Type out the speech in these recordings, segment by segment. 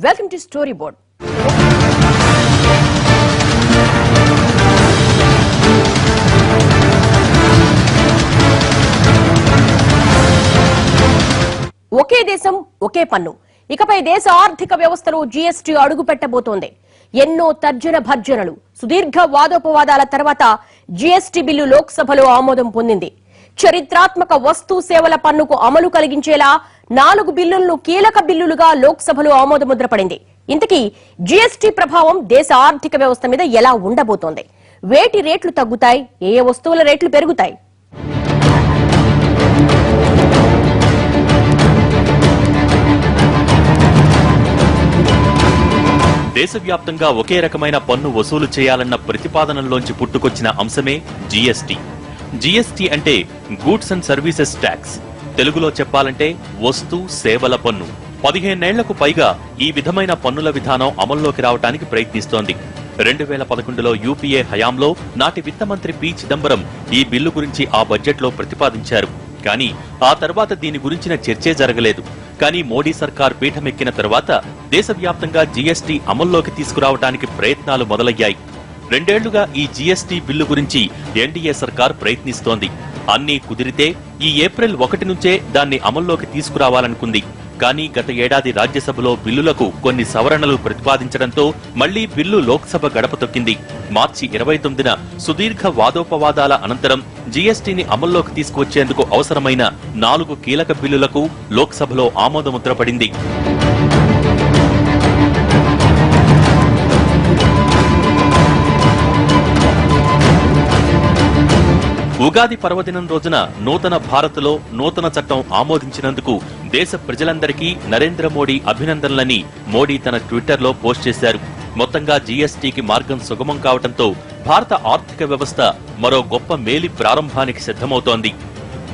Welcome to story board. ఒకే దేశం ఒకే పన్ను. ఇకపై దేశ ఆర్థిక వ్యవస్థలో జీఎస్టీ అడుగు పెట్టబోతోంది. ఎన్నో తర్జన భర్జనలు, సుదీర్ఘ వాదోపవాదాల తర్వాత జీఎస్టీ బిల్లు లోక్సభలో ఆమోదం పొందింది. చరిత్రాత్మక వస్తు సేవల పన్నుకు అమలు కలిగించేలా 4 బిల్లులను కీలక బిల్లులుగా లోక్సభలో ఆమోదముద్ర పడింది. ఇంతకీ జీఎస్టీ ప్రభావం దేశ ఆర్థిక వ్యవస్థ మీద ఎలా ఉండబోతోంది? వేటి రేట్లు తగ్గుతాయి? ఏ వస్తువుల రేట్లు పెరుగుతాయి? దేశవ్యాప్తంగా ఒకే రకమైన పన్ను వసూలు చేయాలన్న ప్రతిపాదనలోంచి పుట్టుకొచ్చిన అంశమే జీఎస్టీ. జీఎస్టీ అంటే గూడ్స్ అండ్ సర్వీసెస్ ట్యాక్స్. తెలుగులో చెప్పాలంటే వస్తు సేవల పన్ను. 15 ఏళ్లకు పైగా ఈ విధమైన పన్నుల విధానం అమల్లోకి రావడానికి ప్రయత్నిస్తోంది. 2011లో యూపీఏ హయాంలో నాటి విత్త మంత్రి పి చిదంబరం ఈ బిల్లు గురించి ఆ బడ్జెట్లో ప్రతిపాదించారు. కానీ ఆ తర్వాత దీని గురించిన చర్చే జరగలేదు. కానీ మోడీ సర్కార్ పీఠమెక్కిన తర్వాత దేశవ్యాప్తంగా జీఎస్టీ అమల్లోకి తీసుకురావడానికి ప్రయత్నాలు మొదలయ్యాయి. 2 ఏళ్లుగా ఈ జీఎస్టీ బిల్లు గురించి ఎన్డీఏ సర్కార్ ప్రయత్నిస్తోంది. అన్నీ కుదిరితే ఈ ఏప్రిల్ 1 నుంచే దాన్ని అమల్లోకి తీసుకురావాలనుకుంది. కానీ గత ఏడాది రాజ్యసభలో బిల్లులకు కొన్ని సవరణలు ప్రతిపాదించడంతో మళ్లీ బిల్లు లోక్సభ గడప తొక్కింది. మార్చి 29న సుదీర్ఘ వాదోపవాదాల అనంతరం జీఎస్టీని అమల్లోకి తీసుకువచ్చేందుకు అవసరమైన 4 కీలక బిల్లులకు లోక్సభలో ఆమోదముద్ర పడింది. ఉగాది పర్వదినం రోజున నూతన భారత్లో నూతన చట్టం ఆమోదించినందుకు దేశ ప్రజలందరికీ నరేంద్ర మోడీ అభినందనలని మోడీ తన ట్విట్టర్లో పోస్ట్ చేశారు. మొత్తంగా జీఎస్టీకి మార్గం సుగమం కావడంతో భారత ఆర్థిక వ్యవస్థ మరో గొప్ప మేలి ప్రారంభానికి సిద్ధమవుతోంది.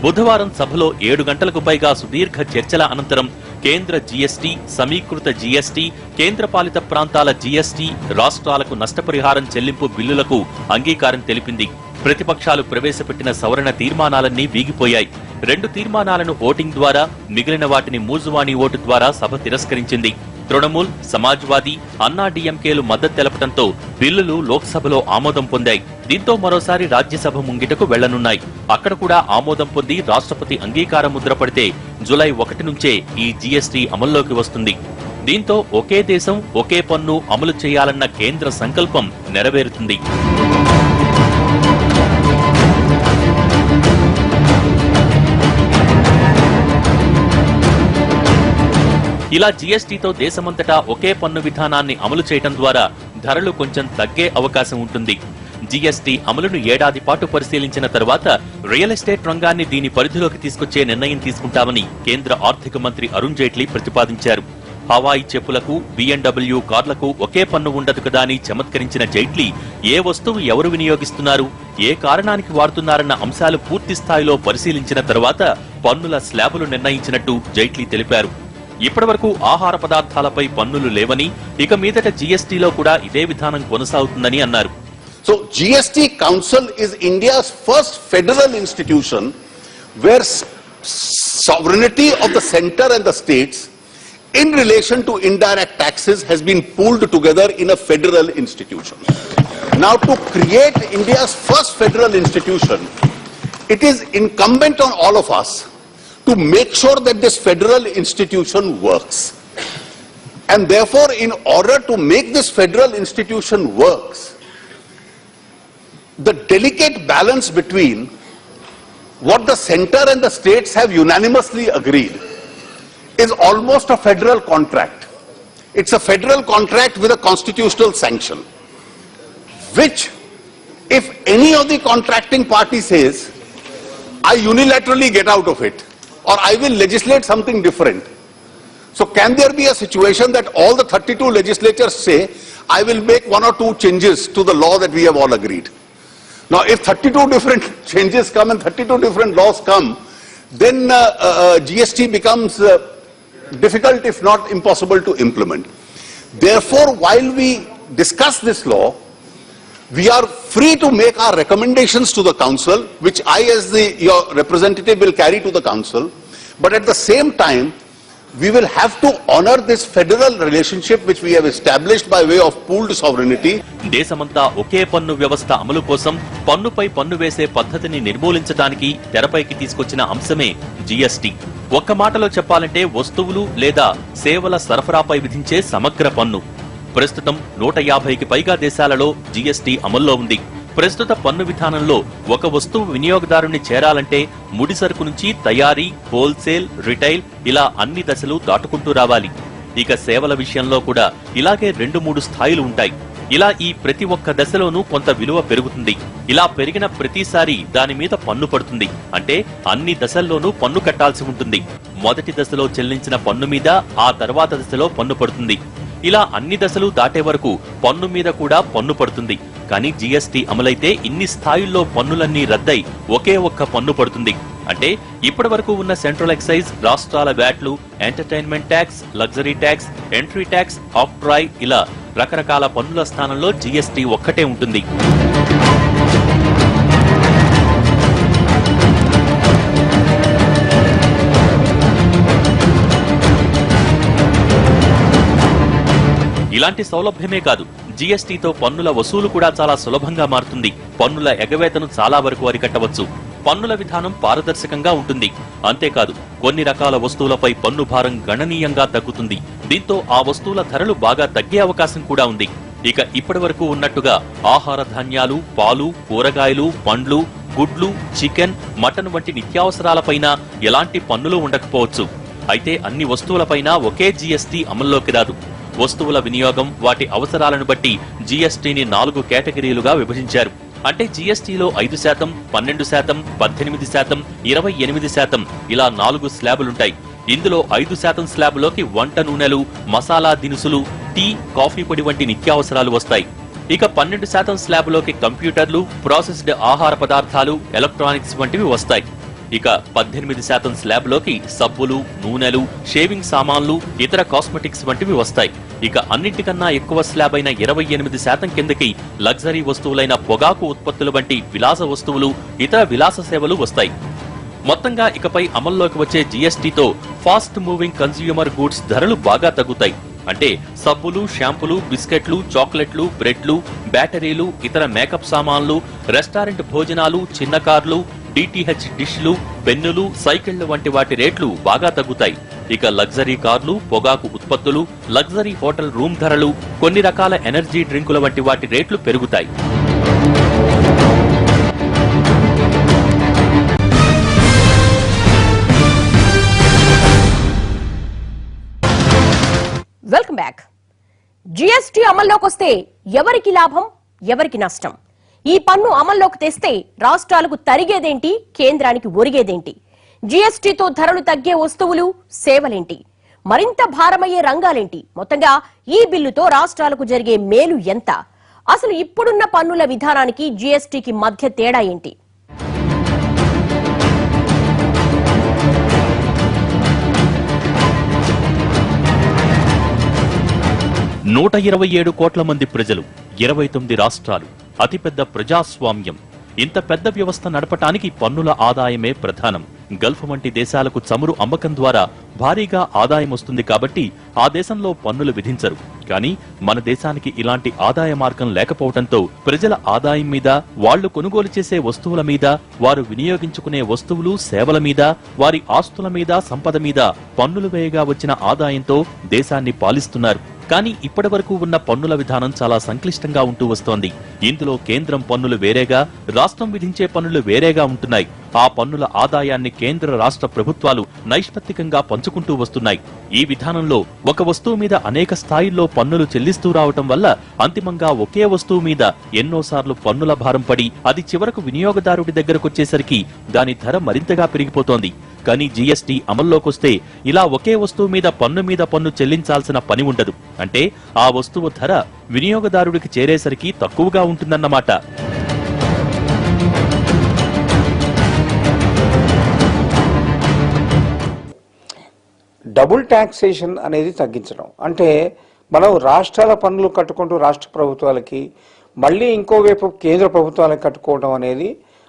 బుధవారం సభలో 7 గంటలకు పైగా సుదీర్ఘ చర్చల అనంతరం కేంద్ర జీఎస్టీ, సమీకృత జీఎస్టీ, కేంద్రపాలిత ప్రాంతాల జీఎస్టీ, రాష్ట్రాలకు నష్టపరిహారం చెల్లింపు బిల్లులకు అంగీకారం తెలిపింది. ప్రతిపక్షాలు ప్రవేశపెట్టిన సవరణ తీర్మానాలన్నీ వీగిపోయాయి. 2 తీర్మానాలను ఓటింగ్ ద్వారా, మిగిలిన వాటిని మూజువాణి ఓటు ద్వారా సభ తిరస్కరించింది. తృణమూల్, సమాజ్వాదీ, అన్నాడీఎంకేలు మద్దతు తెలపడంతో బిల్లులు లోక్సభలో ఆమోదం పొందాయి. దీంతో మరోసారి రాజ్యసభ ముంగిటకు వెళ్లనున్నాయి. అక్కడ కూడా ఆమోదం పొంది రాష్ట్రపతి అంగీకార ముద్ర పడితే జూలై 1 నుంచే ఈ జీఎస్టీ అమల్లోకి వస్తుంది. దీంతో ఒకే దేశం ఒకే పన్ను అమలు చేయాలన్న కేంద్ర సంకల్పం నెరవేరుతుంది. ఇలా జీఎస్టీతో దేశమంతటా ఒకే పన్ను విధానాన్ని అమలు చేయడం ద్వారా ధరలు కొంచెం తగ్గే అవకాశం ఉంటుంది. జీఎస్టీ అమలును ఏడాది పాటు పరిశీలించిన తర్వాత రియల్ ఎస్టేట్ రంగాన్ని దీని పరిధిలోకి తీసుకొచ్చే నిర్ణయం తీసుకుంటామని కేంద్ర ఆర్థిక మంత్రి అరుణ్ జైట్లీ ప్రతిపాదించారు. హవాయి చెప్పులకు, BMW కార్లకు ఒకే పన్ను ఉండదు కదా అని చమత్కరించిన జైట్లీ ఏ వస్తువు ఎవరు వినియోగిస్తున్నారు, ఏ కారణానికి వాడుతున్నారన్న అంశాలు పూర్తి స్థాయిలో పరిశీలించిన తర్వాత పన్నుల స్లాబులు నిర్ణయించినట్టు జైట్లీ తెలిపారు. ఇప్పటివరకు ఆహార పదార్థాలపై పన్నులు లేవని, ఇక మీదట జీఎస్టీలో కూడా ఇదే విధానం కొనసాగుతుందని అన్నారు. So GST Council is India's first federal institution where sovereignty of the center and the states in relation to indirect taxes has been pooled together in a federal institution. Now, to create India's first federal institution, it is incumbent on all of us to make sure that this federal institution works. And therefore, in order to make this federal institution works, the delicate balance between what the center and the states have unanimously agreed is almost a federal contract. It's a federal contract with a constitutional sanction, which if any of the contracting party says, I unilaterally get out of it, or I will legislate something different. So can there be a situation that all the 32 legislatures say, I will make 1 or 2 changes to the law that we have all agreed? Now if 32 different changes come and 32 different laws come, then GST becomes difficult if not impossible to implement. Therefore, while we discuss this law, we are free to make our recommendations to the council, which I as your representative will carry to the council. But at the same time, we will have to honor this federal relationship which we have established by way of pooled sovereignty. దేశమంతా ఒకే పన్ను వ్యవస్థ అమలు కోసం పన్నుపై పన్ను వేసే పద్ధతిని నిర్మూలించడానికి తెరపైకి తీసుకొచ్చిన అంశమే జీఎస్టీ. ఒక్క మాటలో చెప్పాలంటే వస్తువులు లేదా సేవల సరఫరాపై విధించే సమగ్ర పన్ను. ప్రస్తుతం 150కి పైగా దేశాలలో జీఎస్టీ అమల్లో ఉంది. ప్రస్తుత పన్ను విధానంలో ఒక వస్తువు వినియోగదారుని చేరాలంటే ముడిసరుకు నుంచి తయారీ, హోల్సేల్, రిటైల్ ఇలా అన్ని దశలు దాటుకుంటూ రావాలి. ఇక సేవల విషయంలో కూడా ఇలాగే 2-3 స్థాయిలు ఉంటాయి. ఇలా ఈ ప్రతి ఒక్క దశలోనూ కొంత విలువ పెరుగుతుంది. ఇలా పెరిగిన ప్రతిసారి దాని మీద పన్ను పడుతుంది. అంటే అన్ని దశల్లోనూ పన్ను కట్టాల్సి ఉంటుంది. మొదటి దశలో చెల్లించిన పన్ను మీద ఆ తర్వాత దశలో పన్ను పడుతుంది. ఇలా అన్ని దశలు దాటే వరకు పన్ను మీద కూడా పన్ను పడుతుంది. కానీ జీఎస్టీ అమలైతే ఇన్ని స్థాయిల్లో పన్నులన్నీ రద్దై ఒకే ఒక్క పన్ను పడుతుంది. అంటే ఇప్పటి వరకు ఉన్న సెంట్రల్ ఎక్సైజ్, రాష్ట్రాల వ్యాట్లు, entertainment tax, luxury tax, entry tax, octroi ఇలా రకరకాల పన్నుల స్థానంలో జీఎస్టీ ఒక్కటే ఉంటుంది. ఇలాంటి సౌలభ్యమే కాదు, జీఎస్టీతో పన్నుల వసూలు కూడా చాలా సులభంగా మారుతుంది. పన్నుల ఎగవేతను చాలా వరకు అరికట్టవచ్చు. పన్నుల విధానం పారదర్శకంగా ఉంటుంది. అంతేకాదు కొన్ని రకాల వస్తువులపై పన్ను భారం గణనీయంగా తగ్గుతుంది. దీంతో ఆ వస్తువుల ధరలు బాగా తగ్గే అవకాశం కూడా ఉంది. ఇక ఇప్పటి వరకు ఉన్నట్టుగా ఆహార ధాన్యాలు, పాలు, కూరగాయలు, పండ్లు, గుడ్లు, చికెన్, మటన్ వంటి నిత్యావసరాలపైన ఎలాంటి పన్నులు ఉండకపోవచ్చు. అయితే అన్ని వస్తువులపైన ఒకే జీఎస్టీ అమల్లోకి రాదు. వస్తువుల వినియోగం, వాటి అవసరాలను బట్టి జీఎస్టీని 4 కేటగిరీలుగా విభజించారు. అంటే జీఎస్టీలో 5%, 12%, 18%, 28% ఇలా 4 స్లాబులుంటాయి. ఇందులో 5% స్లాబులోకి వంట నూనెలు, మసాలా దినుసులు, టీ, కాఫీ పొడి వంటి నిత్యావసరాలు వస్తాయి. ఇక 12% స్లాబులోకి కంప్యూటర్లు, ప్రాసెస్డ్ ఆహార పదార్థాలు, ఎలక్ట్రానిక్స్ వంటివి వస్తాయి. ఇక 18% స్లాబ్లోకి సబ్బులు, నూనెలు, షేవింగ్ సామాన్లు, ఇతర కాస్మెటిక్స్ వంటివి వస్తాయి. ఇక అన్నింటికన్నా ఎక్కువ స్లాబ్ అయిన 28% కిందకి లగ్జరీ వస్తువులైన పొగాకు ఉత్పత్తులు వంటి విలాస వస్తువులు, ఇతర విలాస సేవలు వస్తాయి. మొత్తంగా ఇకపై అమల్లోకి వచ్చే జీఎస్టీతో ఫాస్ట్ మూవింగ్ కన్స్యూమర్ గూడ్స్ ధరలు బాగా తగ్గుతాయి. అంటే సబ్బులు, షాంపులు, బిస్కెట్లు, చాక్లెట్లు, బ్రెడ్లు, బ్యాటరీలు, ఇతర మేకప్ సామాన్లు, రెస్టారెంట్ భోజనాలు, చిన్న కార్లు, డిటిహెచ్ డిష్లు, పెన్నులు, సైకిళ్లు వంటి వాటి రేట్లు బాగా తగ్గుతాయి. ఇక లగ్జరీ కార్లు, పొగాకు ఉత్పత్తులు, లగ్జరీ హోటల్ రూమ్ ధరలు, కొన్ని రకాల ఎనర్జీ డ్రింకుల వంటి వాటి రేట్లు పెరుగుతాయి. Welcome back. జీఎస్టీ అమల్లోకి వస్తే ఎవరికి లాభం, ఎవరికి నష్టం? ఈ పన్ను అమల్లోకి తెస్తే రాష్ట్రాలకు తరిగేదేంటి, కేంద్రానికి ఒరిగేదేంటి? జీఎస్టీతో ధరలు తగ్గే వస్తువులు, సేవలేంటి? మరింత భారమయ్యే రంగాలేంటి? మొత్తంగా ఈ బిల్లుతో రాష్ట్రాలకు జరిగే మేలు ఎంత? అసలు ఇప్పుడున్న పన్నుల విధానానికి జీఎస్టీకి మధ్య తేడా ఏంటి? 127 కోట్ల మంది ప్రజలు, 29 రాష్ట్రాలు, అతిపెద్ద ప్రజాస్వామ్యం. ఇంత పెద్ద వ్యవస్థ నడపటానికి పన్నుల ఆదాయమే ప్రధానం. గల్ఫ్ వంటి దేశాలకు చమురు అమ్మకం ద్వారా భారీగా ఆదాయం వస్తుంది కాబట్టి ఆ దేశంలో పన్నులు విధించరు. కానీ మన దేశానికి ఇలాంటి ఆదాయ మార్గం లేకపోవడంతో ప్రజల ఆదాయం మీద, వాళ్లు కొనుగోలు చేసే వస్తువుల మీద, వారు వినియోగించుకునే వస్తువులు, సేవల మీద, వారి ఆస్తుల మీద, సంపద మీద పన్నులు వేయగా వచ్చిన ఆదాయంతో దేశాన్ని పాలిస్తున్నారు. కానీ ఇప్పటి వరకు ఉన్న పన్నుల విధానం చాలా సంక్లిష్టంగా ఉంటూ వస్తోంది. ఇందులో కేంద్రం పన్నులు వేరేగా, రాష్ట్రం విధించే పన్నులు వేరేగా ఉంటున్నాయి. ఆ పన్నుల ఆదాయాన్ని కేంద్ర, రాష్ట్ర ప్రభుత్వాలు నైష్పత్తికంగా పంచుకుంటూ వస్తున్నాయి. ఈ విధానంలో ఒక వస్తువు మీద అనేక స్థాయిల్లో పన్నులు చెల్లిస్తూ రావటం వల్ల అంతిమంగా ఒకే వస్తువు మీద ఎన్నోసార్లు పన్నుల భారం పడి అది చివరకు వినియోగదారుడి దగ్గరకొచ్చేసరికి దాని ధర మరింతగా పెరిగిపోతోంది. కానీ జీఎస్టీ అమల్లోకొస్తే ఇలా ఒకే వస్తువు మీద పన్ను చెల్లించాల్సిన పని ఉండదు. అంటే ఆ వస్తువు ధర వినియోగదారుడికి చేరేసరికి తక్కువగా ఉంటుందన్నమాట. డబుల్ టాక్సేషన్ అనేది తగ్గించడం అంటే మనం రాష్ట్రాల పన్నులు కట్టుకుంటూ రాష్ట్ర ప్రభుత్వాలకి, మళ్ళీ ఇంకోవైపు కేంద్ర ప్రభుత్వాలకు కట్టుకోవడం అనేది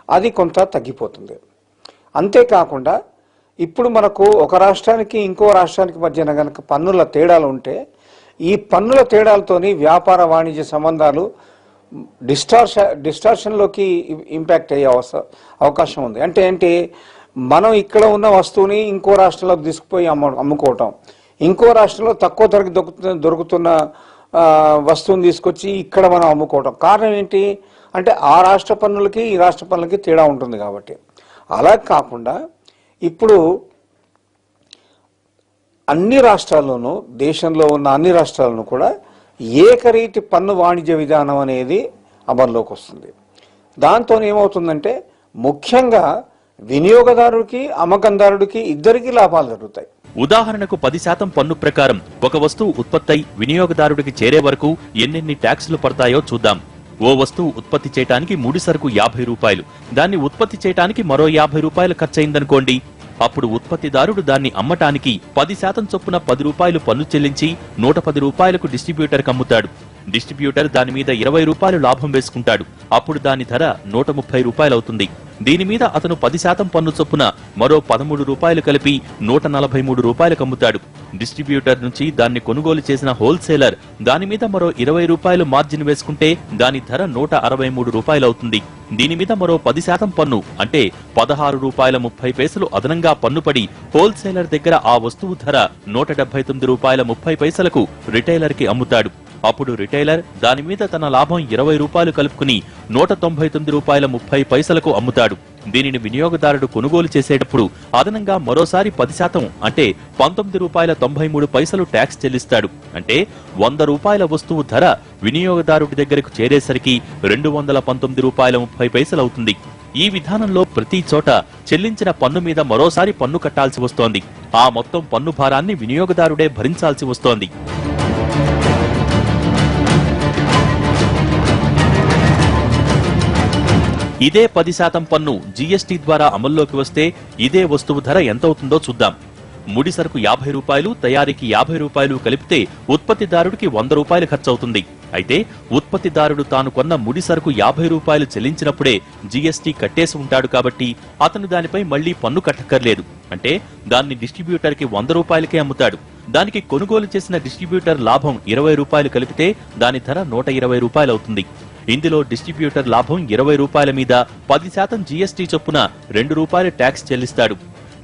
అది కొంత తగ్గిపోతుంది. అంతేకాకుండా ఇప్పుడు మనకు ఒక రాష్ట్రానికి ఇంకో రాష్ట్రానికి మధ్యన కనుక పన్నుల తేడాలు ఉంటే ఈ పన్నుల తేడాలతోని వ్యాపార వాణిజ్య సంబంధాలు డిస్టార్షన్లోకి ఇంపాక్ట్ అయ్యే అవకాశం ఉంది. అంటే ఏంటి, మనం ఇక్కడ ఉన్న వస్తువుని ఇంకో రాష్ట్రంలోకి తీసుకుపోయి అమ్ముకోవటం, ఇంకో రాష్ట్రంలో తక్కువ ధరకు దొరుకుతున్న వస్తువుని తీసుకొచ్చి ఇక్కడ మనం అమ్ముకోవటం. కారణం ఏంటి అంటే ఆ రాష్ట్ర పన్నులకి ఈ రాష్ట్ర పన్నులకి తేడా ఉంటుంది కాబట్టి. అలా కాకుండా ఇప్పుడు అన్ని రాష్ట్రాల్లోనూ, దేశంలో ఉన్న అన్ని రాష్ట్రాలను కూడా ఏకరీతి పన్ను వాణిజ్య విధానం అనేది అమల్లోకి వస్తుంది. దాంతో ఏమవుతుందంటే ముఖ్యంగా వినియోగదారుడికి అమ్మకందారుడికి ఇద్దరికీ లాభాలు జరుగుతాయి. ఉదాహరణకు 10% పన్ను ప్రకారం ఒక వస్తువు ఉత్పత్తి వినియోగదారుడికి చేరే వరకు ఎన్నెన్ని ట్యాక్సులు పడతాయో చూద్దాం. ఓ వస్తువు ఉత్పత్తి చేయడానికి ముడి సరుకు 50 రూపాయలు, దాన్ని ఉత్పత్తి చేయడానికి మరో 50 రూపాయలు ఖర్చయిందనుకోండి. అప్పుడు ఉత్పత్తిదారుడు దాన్ని అమ్మటానికి 10% చొప్పున 10 రూపాయలు పన్ను చెల్లించి 110 రూపాయలకు డిస్ట్రిబ్యూటర్కి అమ్ముతాడు. డిస్ట్రిబ్యూటర్ దాని మీద 20 రూపాయలు లాభం వేసుకుంటాడు. అప్పుడు దాని ధర 130 రూపాయలు అవుతుంది. దీని మీద అతను 10% పన్ను చొప్పున మరో 13 రూపాయలు కలిపి 143 రూపాయలకు అమ్ముతాడు. డిస్ట్రిబ్యూటర్ నుంచి దాన్ని కొనుగోలు చేసిన హోల్సేలర్ దాని మీద మరో 20 రూపాయలు మార్జిన్ వేసుకుంటే దాని ధర 163 రూపాయలు అవుతుంది. దీని మీద మరో 10% పన్ను అంటే 16 రూపాయల 30 పైసలు అదనంగా పన్నుపడి హోల్సేలర్ దగ్గర ఆ వస్తువు ధర 179 రూపాయల 30 పైసలకు రిటైలర్ కి అమ్ముతాడు. అప్పుడు రిటైలర్ దాని మీద తన లాభం 20 రూపాయలు కలుపుకుని 199 రూపాయల 30 పైసలకు అమ్ముతాడు. దీనిని వినియోగదారుడు కొనుగోలు చేసేటప్పుడు అదనంగా మరోసారి 10% అంటే 19 రూపాయల 93 పైసలు ట్యాక్స్ చెల్లిస్తాడు. అంటే 100 రూపాయల వస్తువు ధర వినియోగదారుడి దగ్గరకు చేరేసరికి 219 రూపాయల 30 పైసలు అవుతుంది. ఈ విధానంలో ప్రతి చోట చెల్లించిన పన్ను మీద మరోసారి పన్ను కట్టాల్సి వస్తోంది. ఆ మొత్తం పన్ను భారాన్ని వినియోగదారుడే భరించాల్సి వస్తోంది. ఇదే 10% పన్ను జీఎస్టీ ద్వారా అమల్లోకి వస్తే ఇదే వస్తువు ధర ఎంతవుతుందో చూద్దాం. ముడి సరుకు 50 రూపాయలు, తయారీకి 50 రూపాయలు కలిపితే ఉత్పత్తిదారుడికి 100 రూపాయలు ఖర్చవుతుంది. అయితే ఉత్పత్తిదారుడు తాను కొన్న ముడి సరుకు 50 రూపాయలు చెల్లించినప్పుడే జీఎస్టీ కట్టేసి ఉంటాడు కాబట్టి అతను దానిపై మళ్లీ పన్ను కట్టక్కర్లేదు. అంటే దాన్ని డిస్ట్రిబ్యూటర్కి 100 రూపాయలకే అమ్ముతాడు. దానికి కొనుగోలు చేసిన డిస్ట్రిబ్యూటర్ లాభం 20 రూపాయలు కలిపితే దాని ధర 120 రూపాయలు అవుతుంది. ఇందులో డిస్ట్రిబ్యూటర్ లాభం 20 రూపాయల మీద 10% జీఎస్టీ చొప్పున 2 రూపాయలు ట్యాక్స్ చెల్లిస్తాడు.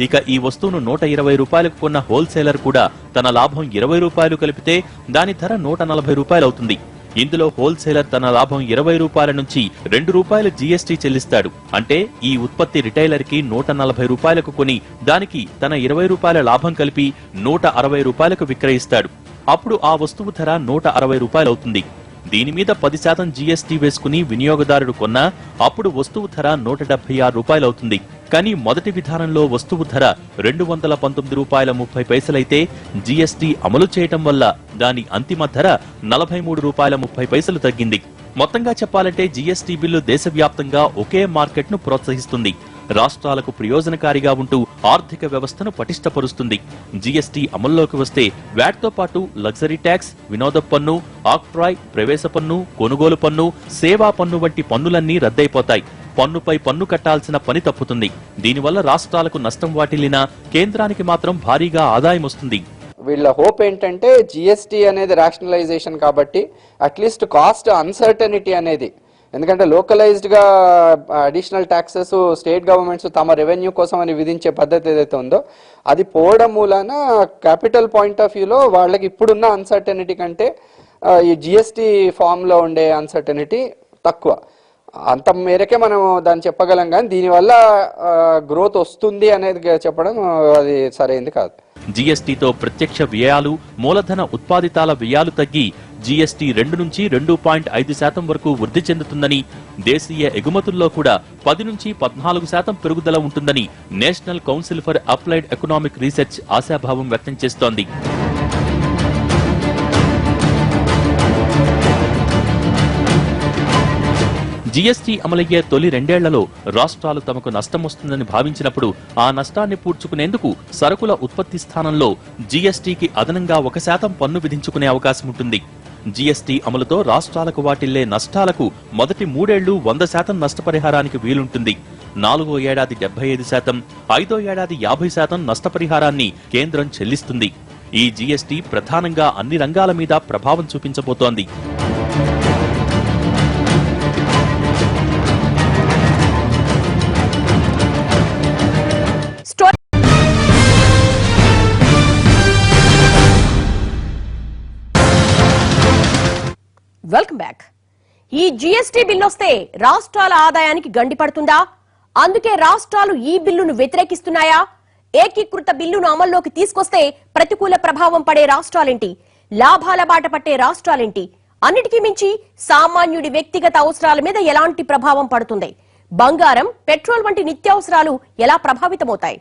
ఇక ఈ వస్తువును 120 రూపాయలకు కొన్న హోల్సేలర్ కూడా తన లాభం 20 రూపాయలు కలిపితే దాని ధర 140 రూపాయలు అవుతుంది. ఇందులో హోల్సేలర్ తన లాభం 20 రూపాయల నుంచి 2 రూపాయలు జీఎస్టీ చెల్లిస్తాడు. అంటే ఈ ఉత్పత్తి రిటైలర్ కి 140 రూపాయలకు కొని దానికి తన 20 రూపాయల లాభం కలిపి 160 రూపాయలకు విక్రయిస్తాడు. అప్పుడు ఆ వస్తువు ధర 160 రూపాయలు అవుతుంది. దీని మీద 10% జీఎస్టీ వేసుకుని వినియోగదారుడు కొన్నా అప్పుడు వస్తువు ధర 176 రూపాయలు అవుతుంది. కానీ మొదటి విధానంలో వస్తువు ధర 219 రూపాయల 30 పైసలైతే జీఎస్టీ అమలు చేయటం వల్ల దాని అంతిమ ధర 43 రూపాయల 30 పైసలు తగ్గింది. మొత్తంగా చెప్పాలంటే జీఎస్టీ బిల్లు దేశవ్యాప్తంగా ఒకే మార్కెట్ను ప్రోత్సహిస్తుంది. రాష్ట్రాలకు ప్రయోజనకారిగా ఉంటూ ఆర్థిక వ్యవస్థను పటిష్టపరుస్తుంది. జీఎస్టీ అమల్లోకి వస్తే వ్యాట్తో పాటు లగ్జరీ ట్యాక్స్, వినోద పన్ను, ఆక్ట్రాయ్, ప్రవేశ పన్ను, కొనుగోలు పన్ను, సేవా పన్ను వంటి పన్నులన్నీ రద్దయిపోతాయి. పన్నుపై పన్ను కట్టాల్సిన పని తప్పుతుంది. దీనివల్ల రాష్ట్రాలకు నష్టం వాటిల్లినా కేంద్రానికి మాత్రం భారీగా ఆదాయం వస్తుంది. వీళ్ళ హోప్ ఏంటంటే జిఎస్టీ అనేది రేషనలైజేషన్ కాబట్టి అట్లీస్ట్ కాస్ట్ అన్సర్టనిటీ అనేది, ఎందుకంటే లోకలైజ్డ్గా అడిషనల్ ట్యాక్సెస్ స్టేట్ గవర్నమెంట్స్ తమ రెవెన్యూ కోసం అని విధించే పద్ధతి ఏదైతే ఉందో అది పోవడం మూలాన క్యాపిటల్ పాయింట్ ఆఫ్ వ్యూలో వాళ్ళకి ఇప్పుడున్న అన్సర్టనిటీ కంటే ఈ జిఎస్టీ ఫామ్లో ఉండే అన్సర్టనిటీ తక్కువ. అంత మేరకే మనం దాన్ని చెప్పగలం, కానీ దీనివల్ల గ్రోత్ వస్తుంది అనేది చెప్పడం అది సరైనది కాదు. జీఎస్టీతో ప్రత్యక్ష వ్యయాలు, మూలధన ఉత్పాదితాల వ్యయాలు తగ్గి జీఎస్టీ 2 నుంచి 2.5% వరకు వృద్ధి చెందుతుందని, దేశీయ ఎగుమతుల్లో కూడా 10 నుంచి 14% పెరుగుదల ఉంటుందని national council for applied economic research ఆశాభావం వ్యక్తం చేస్తోంది. జీఎస్టీ అమలయ్యే తొలి 2 ఏళ్లలో రాష్ట్రాలు తమకు నష్టం వస్తుందని భావించినప్పుడు ఆ నష్టాన్ని పూడ్చుకునేందుకు సరుకుల ఉత్పత్తి స్థానంలో జీఎస్టీకి అదనంగా 1% పన్ను విధించుకునే అవకాశం ఉంటుంది. జీఎస్టీ అమలుతో రాష్ట్రాలకు వాటిల్లే నష్టాలకు మొదటి 3 ఏళ్లు 100% నష్టపరిహారానికి వీలుంటుంది. 4వ ఏడాది 75%, 5వ ఏడాది 50% నష్టపరిహారాన్ని కేంద్రం చెల్లిస్తుంది. ఈ జీఎస్టీ ప్రధానంగా అన్ని రంగాల మీద ప్రభావం చూపించబోతోంది. Welcome back. ఈ జీఎస్టీ బిల్లు వస్తే రాష్ట్రాల ఆదాయానికి గండి పడుతుందా? అందుకే రాష్ట్రాలు ఈ బిల్లును వ్యతిరేకిస్తున్నాయా? ఏకీకృత బిల్లును అమల్లోకి తీసుకొస్తే ప్రతికూల ప్రభావం పడే రాష్ట్రాలేంటి? లాభాల బాట పట్టే రాష్ట్రాలేంటి? అన్నిటికీ మించి సామాన్యుడి వ్యక్తిగత అవసరాల మీద ఎలాంటి ప్రభావం పడుతుంది? బంగారం, పెట్రోల్ వంటి నిత్యావసరాలు ఎలా ప్రభావితమవుతాయి?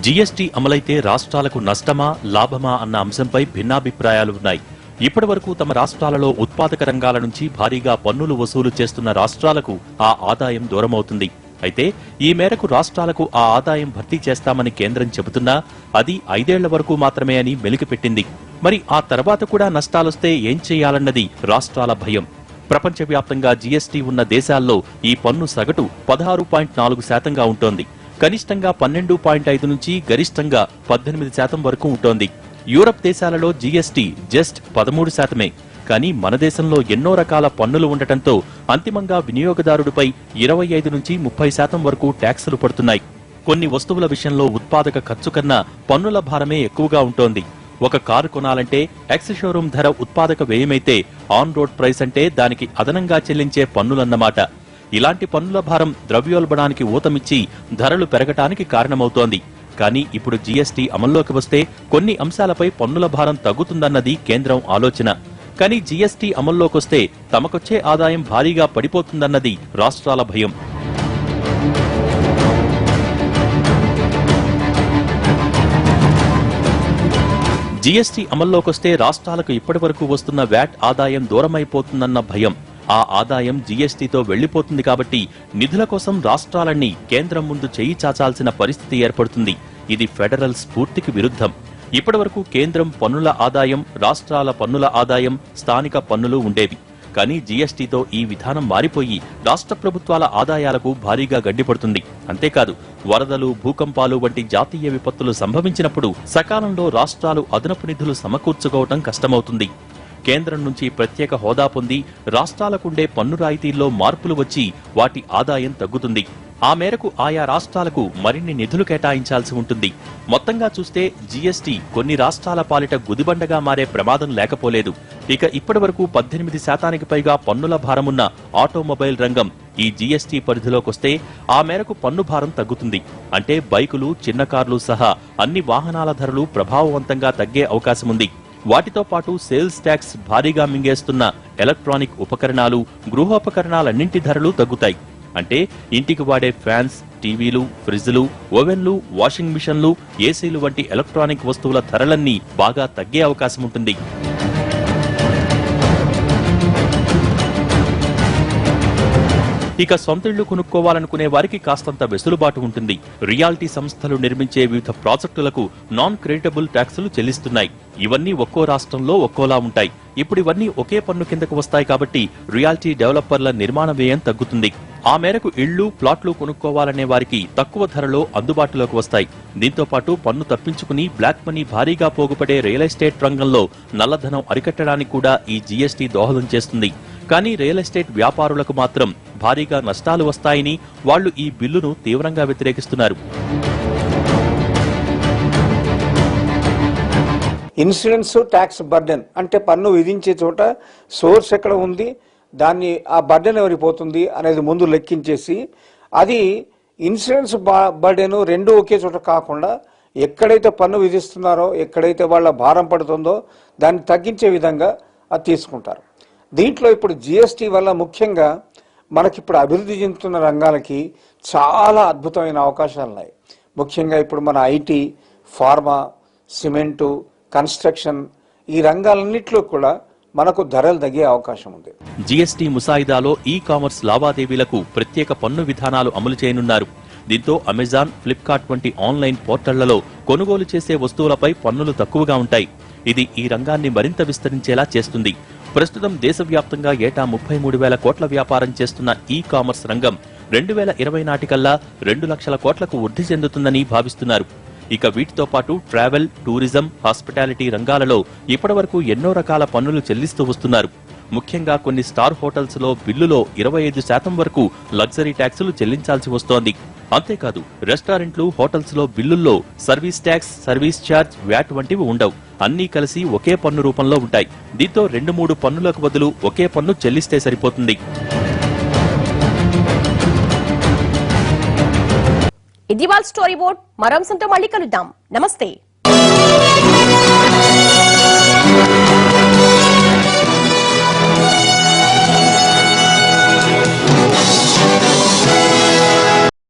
జీఎస్టీ అమలైతే రాష్ట్రాలకు నష్టమా లాభమా అన్న అంశంపై భిన్నాభిప్రాయాలు ఉన్నాయి. ఇప్పటి వరకు తమ రాష్ట్రాలలో ఉత్పాదక రంగాల నుంచి భారీగా పన్నులు వసూలు చేస్తున్న రాష్ట్రాలకు ఆ ఆదాయం దూరమవుతుంది. అయితే ఈ మేరకు రాష్ట్రాలకు ఆ ఆదాయం భర్తీ చేస్తామని కేంద్రం చెబుతున్నా అది 5 ఏళ్ల వరకు మాత్రమే అని మెలికిపెట్టింది. మరి ఆ తర్వాత కూడా నష్టాలొస్తే ఏం చేయాలన్నది రాష్ట్రాల భయం. ప్రపంచవ్యాప్తంగా జీఎస్టీ ఉన్న దేశాల్లో ఈ పన్ను సగటు 16.4% ఉంటోంది. కనిష్టంగా 12.5 నుంచి గరిష్టంగా 18% వరకు ఉంటోంది. యూరప్ దేశాలలో జీఎస్టీ జస్ట్ 13%. కానీ మన దేశంలో ఎన్నో రకాల పన్నులు ఉండటంతో అంతిమంగా వినియోగదారుడిపై 25 నుంచి 30% వరకు ట్యాక్సులు పడుతున్నాయి. కొన్ని వస్తువుల విషయంలో ఉత్పాదక ఖర్చు కన్నా పన్నుల భారమే ఎక్కువగా ఉంటోంది. ఒక కారు కొనాలంటే ఎక్స్ షోరూం ధర ఉత్పాదక వ్యయమైతే ఆన్ రోడ్ ప్రైస్ అంటే దానికి అదనంగా చెల్లించే పన్నులన్నమాట. ఇలాంటి పన్నుల భారం ద్రవ్యోల్బణానికి ఊతమిచ్చి ధరలు పెరగటానికి కారణమవుతోంది. కానీ ఇప్పుడు జీఎస్టీ అమల్లోకి వస్తే కొన్ని అంశాలపై పన్నుల భారం తగ్గుతుందన్నది కేంద్రం ఆలోచన. కానీ జీఎస్టీ అమల్లోకొస్తే తమకొచ్చే ఆదాయం భారీగా పడిపోతుందన్నది రాష్ట్రాల భయం. జీఎస్టీ అమల్లోకొస్తే రాష్ట్రాలకు ఇప్పటివరకు వస్తున్న వ్యాట్ ఆదాయం దూరమైపోతుందన్న భయం. ఆ ఆదాయం జీఎస్టీతో వెళ్లిపోతుంది కాబట్టి నిధుల కోసం రాష్ట్రాలన్నీ కేంద్రం ముందు చేయి చాచాల్సిన పరిస్థితి ఏర్పడుతుంది. ఇది ఫెడరల్ స్ఫూర్తికి విరుద్ధం. ఇప్పటివరకు కేంద్రం పన్నుల ఆదాయం, రాష్ట్రాల పన్నుల ఆదాయం, స్థానిక పన్నులు ఉండేవి. కానీ జీఎస్టీతో ఈ విధానం మారిపోయి రాష్ట్ర ప్రభుత్వాల ఆదాయాలకు భారీగా గడ్డిపడుతుంది. అంతేకాదు వరదలు, భూకంపాలు వంటి జాతీయ విపత్తులు సంభవించినప్పుడు సకాలంలో రాష్ట్రాలు అదనపు నిధులు సమకూర్చుకోవటం కష్టమవుతుంది. కేంద్రం నుంచి ప్రత్యేక హోదా పొంది రాష్ట్రాలకుండే పన్ను రాయితీల్లో మార్పులు వచ్చి వాటి ఆదాయం తగ్గుతుంది. ఆ మేరకు ఆయా రాష్ట్రాలకు మరిన్ని నిధులు కేటాయించాల్సి ఉంటుంది. మొత్తంగా చూస్తే జీఎస్టీ కొన్ని రాష్ట్రాల పాలిట గుదిబండగా మారే ప్రమాదం లేకపోలేదు. ఇక ఇప్పటివరకు 18% పైగా పన్నుల భారమున్న ఆటోమొబైల్ రంగం ఈ జీఎస్టీ పరిధిలోకొస్తే ఆ మేరకు పన్ను భారం తగ్గుతుంది. అంటే బైకులు, చిన్న కార్లు సహా అన్ని వాహనాల ధరలు ప్రభావవంతంగా తగ్గే అవకాశముంది. వాటితో పాటు సేల్స్ ట్యాక్స్ భారీగా మింగేస్తున్న ఎలక్ట్రానిక్ ఉపకరణాలు, గృహోపకరణాలన్నింటి ధరలు తగ్గుతాయి. అంటే ఇంటికి వాడే ఫ్యాన్స్, టీవీలు, ఫ్రిడ్జ్లు, ఓవెన్లు, వాషింగ్ మిషన్లు, ఏసీలు వంటి ఎలక్ట్రానిక్ వస్తువుల ధరలన్నీ బాగా తగ్గే అవకాశం ఉంటుంది. ఇక సొంతిళ్లు కొనుక్కోవాలనుకునే వారికి కాస్తంత వెసులుబాటు ఉంటుంది. రియాల్టీ సంస్థలు నిర్మించే వివిధ ప్రాజెక్టులకు నాన్ క్రెడిటబుల్ ట్యాక్సులు చెల్లిస్తున్నాయి. ఇవన్నీ ఒక్కో రాష్ట్రంలో ఒక్కోలా ఉంటాయి. ఇప్పుడు ఇవన్నీ ఒకే పన్ను కిందకు వస్తాయి కాబట్టి రియాల్టీ డెవలపర్ల నిర్మాణ వ్యయం తగ్గుతుంది. ఆ మేరకు ఇళ్లు, ప్లాట్లు కొనుక్కోవాలనే వారికి తక్కువ ధరలో అందుబాటులోకి వస్తాయి. దీంతో పాటు పన్ను తప్పించుకుని బ్లాక్ మనీ భారీగా పోగుపడే రియల్ ఎస్టేట్ రంగంలో నల్లధనం అరికట్టడానికి కూడా ఈ జీఎస్టీ దోహదం చేస్తుంది. కానీ రియల్ ఎస్టేట్ వ్యాపారులకు మాత్రం భారీగా నష్టాలు వస్తాయని వాళ్లు ఈ బిల్లును తీవ్రంగా వ్యతిరేకిస్తున్నారు. ఇన్సూరెన్స్ ట్యాక్స్ బర్డెన్ అంటే పన్ను విధించే చోట సోర్స్ ఎక్కడ ఉంది, దాన్ని ఆ బర్డెన్ ఎవరికి పోతుంది అనేది ముందు లెక్కించేసి అది ఇన్సూరెన్స్ బర్డెన్ రెండు ఒకే చోట కాకుండా ఎక్కడైతే పన్ను విధిస్తున్నారో, ఎక్కడైతే వాళ్ళ భారం పడుతుందో దాన్ని తగ్గించే విధంగా అది తీసుకుంటారు. దీంట్లో ఇప్పుడు జిఎస్టీ వల్ల ముఖ్యంగా మనకిప్పుడు అభివృద్ధి చెందుతున్న రంగాలకి చాలా అద్భుతమైన అవకాశాలు ఉన్నాయి. ముఖ్యంగా ఇప్పుడు మన ఐటీ, ఫార్మా, సిమెంటు, కన్స్ట్రక్షన్ ఈ రంగాలన్నింటిలో కూడా మనకు ధరలు తగ్గే అవకాశం ఉంది. జీఎస్టీ ముసాయిదాలో ఈ కామర్స్ లావాదేవీలకు ప్రత్యేక పన్ను విధానాలు అమలు చేయనున్నారు. దీంతో అమెజాన్, ఫ్లిప్కార్ట్ వంటి ఆన్లైన్ పోర్టళ్లలో కొనుగోలు చేసే వస్తువులపై పన్నులు తక్కువగా ఉంటాయి. ఇది ఈ రంగాన్ని మరింత విస్తరించేలా చేస్తుంది. ప్రస్తుతం దేశవ్యాప్తంగా ఏటా 33,000 కోట్ల వ్యాపారం చేస్తున్న ఈ కామర్స్ రంగం 2020 నాటికల్లా 2 లక్షల కోట్లకు వృద్ధి చెందుతుందని భావిస్తున్నారు. ఇక వీటితో పాటు ట్రావెల్, టూరిజం, హాస్పిటాలిటీ రంగాలలో ఇప్పటివరకు ఎన్నో రకాల పన్నులు చెల్లిస్తూ వస్తున్నారు. ముఖ్యంగా కొన్ని స్టార్ హోటల్స్ లో బిల్లులో 25% వరకు లగ్జరీ ట్యాక్సులు చెల్లించాల్సి వస్తోంది. అంతేకాదు రెస్టారెంట్లు, హోటల్స్ లో బిల్లుల్లో service tax, service charge, VAT వంటివి ఉండవు. అన్నీ కలిసి ఒకే పన్ను రూపంలో ఉంటాయి. దీంతో 2-3 పన్నులకు బదులు ఒకే పన్ను చెల్లిస్తే సరిపోతుంది. ఇది వాళ్ళ స్టోరీ బోర్డ్. మరో అంశంతో మళ్ళీ కలుద్దాం. నమస్తే.